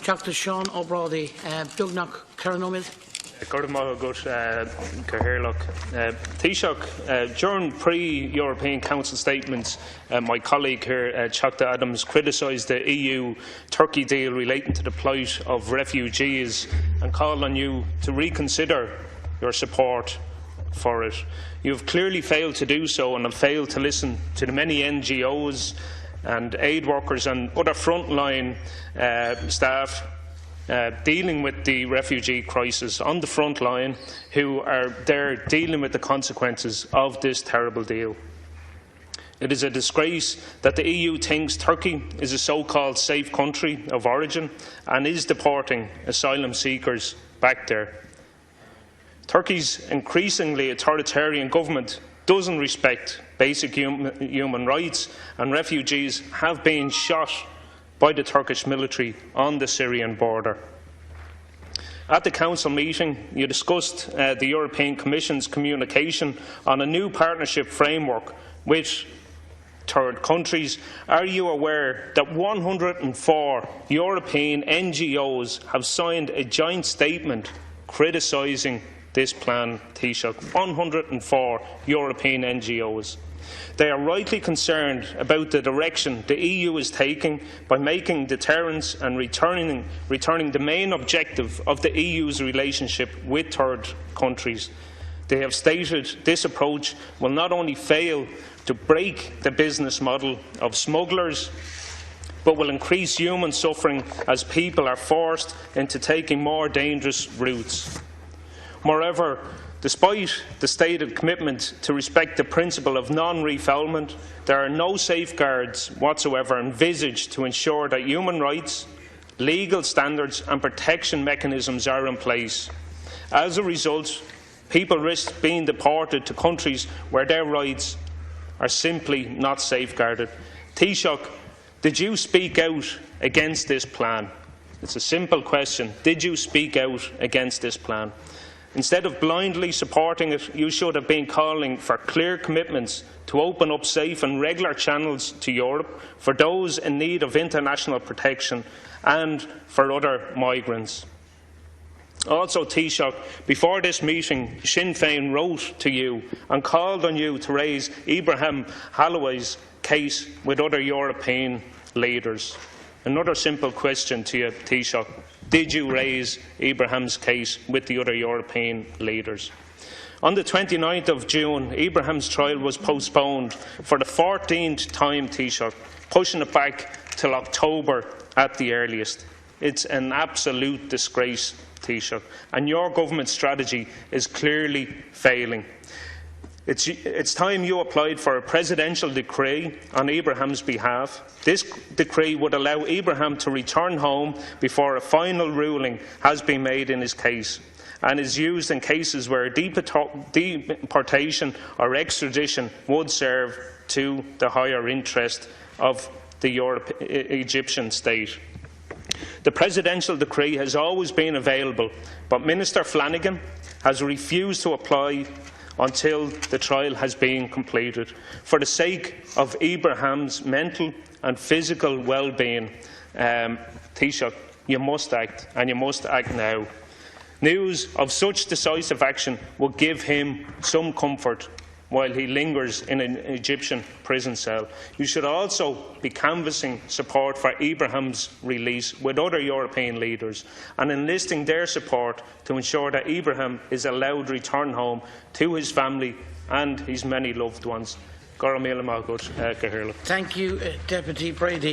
Dr. Sean O'Brady, Dugnach, Carrinomid. Taoiseach, during pre-European Council statements, my colleague here, Chocta Adams, criticised the EU-Turkey deal relating to the plight of refugees and called on you to reconsider your support for it. You have clearly failed to do so and have failed to listen to the many NGOs and aid workers and other frontline staff dealing with the refugee crisis on the front line, who are there dealing with the consequences of this terrible deal. It is a disgrace that the EU thinks Turkey is a so-called safe country of origin and is deporting asylum seekers back there. Turkey's increasingly authoritarian government doesn't respect basic human rights, and refugees have been shot by the Turkish military on the Syrian border. At the Council meeting, you discussed the European Commission's communication on a new partnership framework with third countries. Are you aware that 104 European NGOs have signed a joint statement criticising this plan, Taoiseach? 104 European NGOs. They are rightly concerned about the direction the EU is taking by making deterrence and returning the main objective of the EU's relationship with third countries. They have stated this approach will not only fail to break the business model of smugglers, but will increase human suffering as people are forced into taking more dangerous routes. Moreover, despite the stated commitment to respect the principle of non-refoulement, there are no safeguards whatsoever envisaged to ensure that human rights, legal standards and protection mechanisms are in place. As a result, people risk being deported to countries where their rights are simply not safeguarded. Taoiseach, did you speak out against this plan? It's a simple question. Did you speak out against this plan? Instead of blindly supporting it, you should have been calling for clear commitments to open up safe and regular channels to Europe for those in need of international protection and for other migrants. Also, Taoiseach, before this meeting, Sinn Féin wrote to you and called on you to raise Ibrahim Halloway's case with other European leaders. Another simple question to you, Taoiseach. Did you raise Ibrahim's case with the other European leaders? On the 29th of June, Ibrahim's trial was postponed for the 14th time, Taoiseach, pushing it back till October at the earliest. It's an absolute disgrace, Taoiseach, and your government's strategy is clearly failing. It's time you applied for a presidential decree on Ibrahim's behalf. This decree would allow Ibrahim to return home before a final ruling has been made in his case, and is used in cases where deportation or extradition would serve to the higher interest of the Egyptian state. The presidential decree has always been available, but Minister Flanagan has refused to apply until the trial has been completed. For the sake of Ibrahim's mental and physical well-being, Taoiseach, you must act, and you must act now. News of such decisive action will give him some comfort while he lingers in an Egyptian prison cell. You should also be canvassing support for Ibrahim's release with other European leaders and enlisting their support to ensure that Ibrahim is allowed to return home to his family and his many loved ones. Thank you, Deputy Brady.